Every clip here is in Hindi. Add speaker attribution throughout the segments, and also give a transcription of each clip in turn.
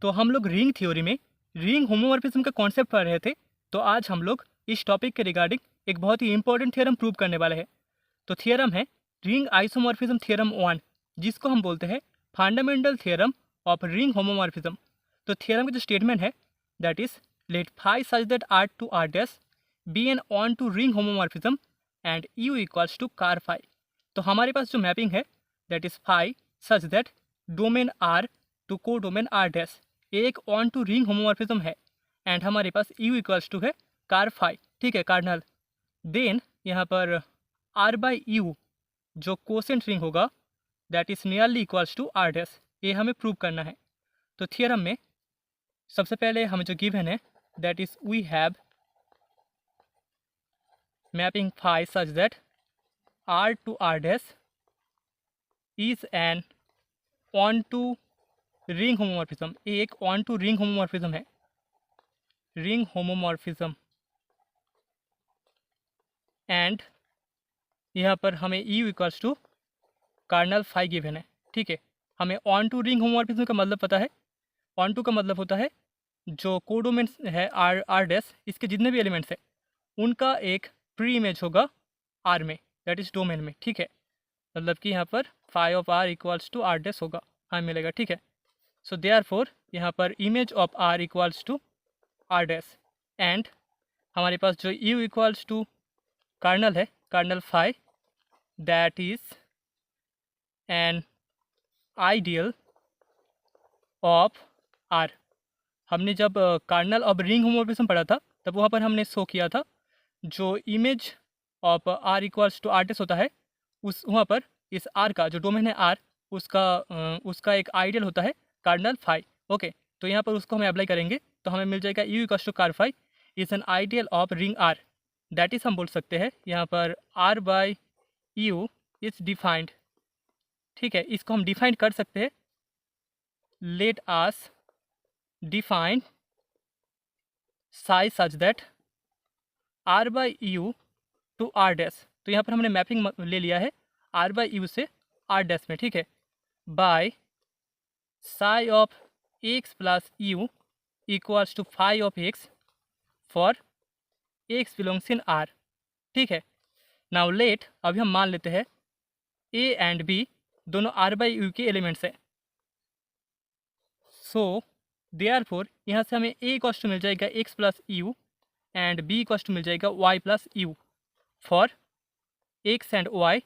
Speaker 1: तो हम लोग रिंग थ्योरी में रिंग होमोमॉर्फिज्म का कॉन्सेप्ट पढ़ रहे थे। तो आज हम लोग इस टॉपिक के रिगार्डिंग एक बहुत ही इंपॉर्टेंट थ्योरम प्रूव करने वाले हैं। तो थ्योरम है रिंग आइसोमॉर्फिज्म थ्योरम 1, जिसको हम बोलते हैं fundamental theorem of ring homomorphism. तो थ्योरम की जो स्टेटमेंट है that is let phi such that R to R dash be an onto ring homomorphism and U equals to ker phi. तो हमारे पास जो मैपिंग है that is phi such that domain R to codomain R dash एक ऑन टू रिंग होमोमॉर्फिज्म है एंड हमारे पास यू इक्वल्स टू है कार फाई, ठीक है, कार्डिनल। देन यहाँ पर आर बाई यू जो कोसेंट रिंग होगा that is nearly equals to R dash, ये हमें प्रूव करना है। तो थियरम में सबसे पहले हमें जो गिवन है that is we have mapping phi such that R to R dash is an onto ring homomorphism. ये एक ऑन टू रिंग होमोमॉर्फिज्म है, रिंग होमोमॉर्फिज्म। एंड यहाँ पर हमें U equals to cardinal phi given है, ठीक है। हमें ऑन टू रिंग होमोमॉर्फिज्म का मतलब पता है। ऑन टू का मतलब होता है जो कोडोमेन्स है आर आर डैश, इसके जितने भी एलिमेंट्स हैं उनका एक प्री इमेज होगा आर में, दैट इज डोमेन में, ठीक है। मतलब कि यहाँ पर phi of R equals to R dash होगा, हमें मिलेगा, ठीक है। सो देयरफॉर यहाँ पर image of R equals to R dash and हमारे पास जो यू इक्वल्स टू कार्डिनल है, cardinal phi, that is an ideal of R. हमने जब कार्डिनल ऑफ रिंग होमोमॉर्फिज्म पढ़ा था तब वहाँ पर हमने शो किया था जो image of R equals to R dash होता है, उस वहाँ पर इस आर का जो डोमेन है आर उसका एक आइडियल होता है कार्डिनल फाई, ओके। तो यहाँ पर उसको हमें अप्लाई करेंगे तो हमें मिल जाएगा U equals to ker phi is an ideal of ring R. That is हम बोल सकते हैं यहाँ पर R by U is defined, ठीक है। इसको हम डिफाइन कर सकते हैं। Let us define psi such that R by you to R dash. तो यहाँ पर हमने मैपिंग ले लिया है आर बाई यू से आर डैश में, ठीक है, by psi of x plus you equals to phi of x for x belongs in R, ठीक है। नाउ लेट अभी हम मान लेते हैं ए एंड बी दोनों आर बाई यू के एलिमेंट्स हैं। सो देयरफॉर यहाँ से हमें ए इक्वल्स टू मिल जाएगा x plus u and b equals to मिल जाएगा y plus u for x and y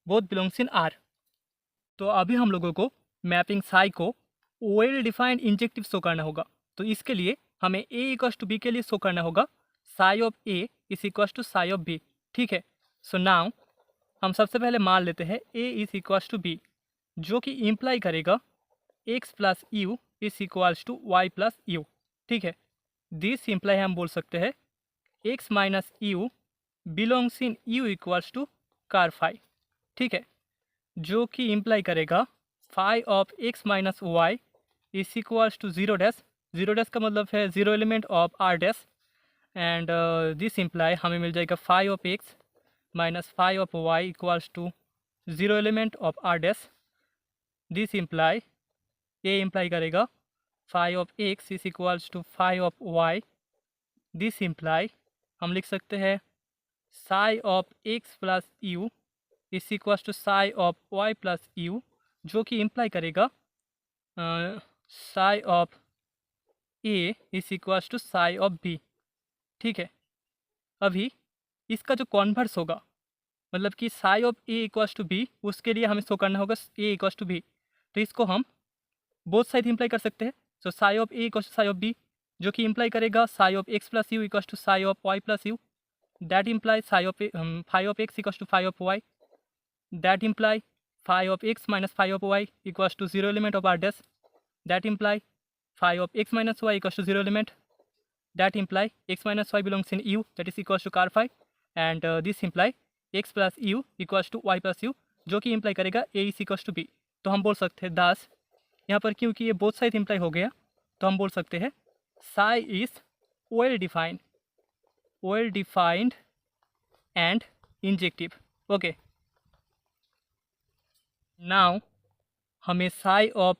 Speaker 1: both belongs in R. तो अभी हम लोगों को मैपिंग साई को वेल डिफाइंड इंजेक्टिव शो करना होगा। तो इसके लिए हमें ए इक्वल्स टू बी के लिए शो करना होगा psi of a is equals to psi of b, ठीक है। सो नाउ हम सबसे पहले मान लेते हैं a is equals to b, जो कि इम्प्लाई करेगा x plus U is equals to y plus you, ठीक है। दिस इम्प्लाई हम बोल सकते हैं x minus U belongs in U equals to ker phi, ठीक है, जो कि इम्प्लाई करेगा phi of x minus y is equals to zero dash. Zero dash का मतलब है zero element of R dash and this imply हमें मिल जाएगा phi of x minus phi of y equals to zero element of R dash. This imply ये इम्प्लाई करेगा phi of x is equals to phi of y. This imply हम लिख सकते हैं psi of x plus U is equals to psi of Y plus U, जो कि इम्प्लाई करेगा psi of a is equals to psi of b, ठीक है। अभी इसका जो कॉन्वर्स होगा मतलब कि psi of a equals to b, उसके लिए हमें शो करना होगा ए इक्वल्स टू बी। तो इसको हम बोथ साइड इम्प्लाई कर सकते हैं। So psi of a equals to psi of b, जो कि इम्प्लाई करेगा psi of x plus you equals to psi of Y plus you. That imply psi of phi of x equals to phi of Y. That imply phi of x minus phi of y equals to zero element of R dash. That imply phi of x minus y equals to zero element. That imply x minus y belongs in U that is equals to ker phi and this imply x plus you equals to y plus U, जो कि इम्प्लाई करेगा a is equals to b. तो हम बोल सकते हैं दास यहाँ पर क्योंकि ये बोथ साइड इम्प्लाई हो गया तो हम बोल सकते हैं psi is well defined and injective, okay. Now हमें psi of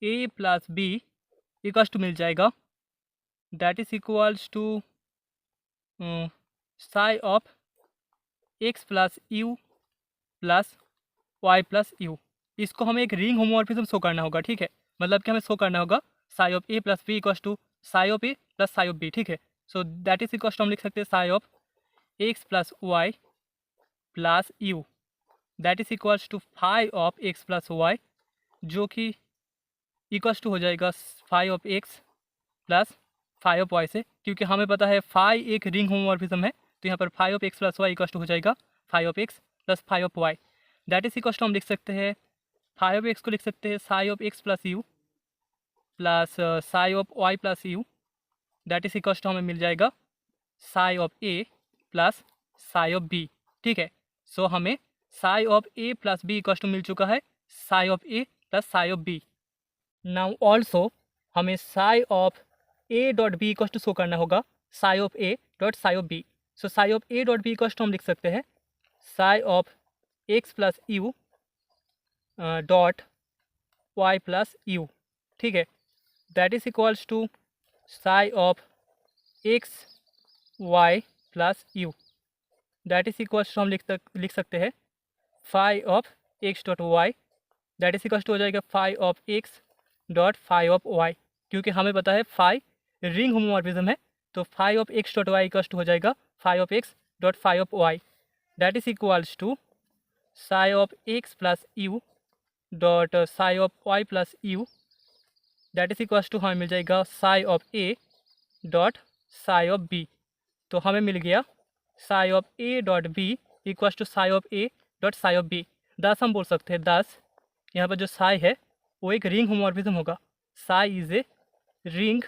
Speaker 1: a plus b equals to मिल जाएगा, that is equals to psi of x plus u plus y plus u. इसको हमें एक रिंग होमोमॉर्फिज्म शो करना होगा, ठीक है। मतलब कि हमें शो करना होगा psi of a plus b equals to psi of a plus psi of b, ठीक है। So that is equals to हम लिख सकते हैं psi of x plus y plus you, that is equals to five of x plus y, जो कि इक्वल्स टू हो जाएगा five of x plus five of y से, क्योंकि हमें पता है फाइव एक रिंग होमोमॉर्फिज्म है, तो यहाँ पर five of x plus y equals to हो जाएगा five of x plus five of Y. That is equals to हम लिख सकते हैं फाइव ऑफ एक्स को लिख सकते हैं psi of x plus u plus psi of Y plus you, that is equals to हमें मिल जाएगा psi of a plus psi of b, ठीक है। सो हमें psi of a plus b equals to मिल चुका है psi of a plus psi of b. Now also हमें psi of A dot B equals to show करना होगा psi of A dot psi of B. So psi of A dot B equals to हम लिख सकते हैं psi of x plus U dot y plus you, ठीक है। That is equals to psi of x y plus you, that is equals to हम लिख सकते हैं five of x dot y, that is equals to हो जाएगा five of x dot five of y, क्योंकि हमें पता है फाइव रिंग होमोमॉर्फिज्म है, तो five of x dot Y equals to हो जाएगा five of x dot five of Y, that is equals to psi of x plus U dot psi of Y plus you, that is equals to हमें मिल जाएगा psi of A dot psi of B. तो हमें मिल गया psi of A dot B equals to psi of A dot psi of B. दस हम बोल सकते हैं, दस यहाँ पर जो साई है वो एक रिंग होमोमॉर्फिज्म होगा, Sai is a ring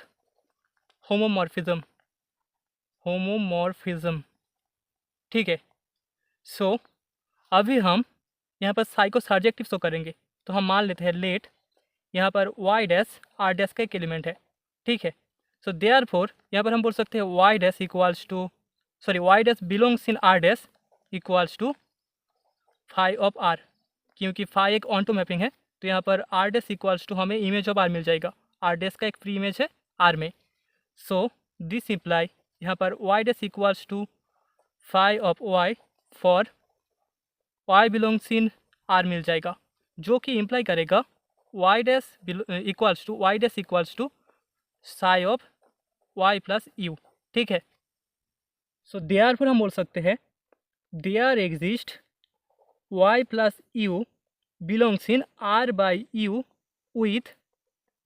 Speaker 1: homomorphism, ठीक है। सो अभी हम यहाँ पर साई को सर्जेक्टिव शो करेंगे, तो हम मान लेते हैं लेट यहाँ पर वाई डैश आर डैश का एक एलिमेंट है, ठीक है। सो देयरफॉर यहाँ पर हम बोल सकते हैं Y dash equals to Y dash belongs in R dash equals to five of R, क्योंकि फाइव एक ऑन टू मैपिंग है, तो यहाँ पर आर डैश इक्वल्स टू हमें इमेज ऑफ आर मिल जाएगा, आर डैश का एक फ्री इमेज है आर में। सो दिस इम्प्लाई यहाँ पर y dash equals to five of y for y belongs in R मिल जाएगा, जो कि इम्प्लाई करेगा y dash equals to psi of Y plus you, ठीक है। सो देयरफॉर हम बोल सकते हैं there exist y plus u belongs in R by u with,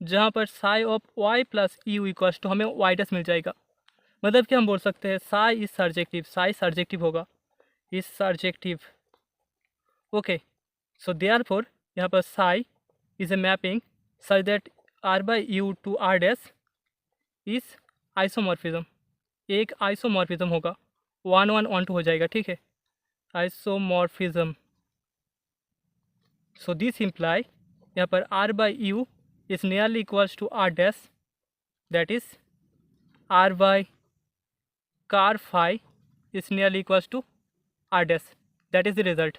Speaker 1: जहाँ पर psi of Y plus you equals to हमें वाई डैश मिल जाएगा। मतलब कि हम बोल सकते हैं psi is surjective, psi surjective होगा, is surjective, okay. So therefore यहाँ पर psi is a mapping such that R by you to R dash is isomorphism, एक आइसोमॉर्फिज्म होगा, 1 1 1 2 हो जाएगा, ठीक है, आइसोमॉर्फिज्म। सो दिस इम्प्लाई यहाँ पर R by U is nearly equals to R dash, that is R by car phi is nearly equals to R dash, that is the result.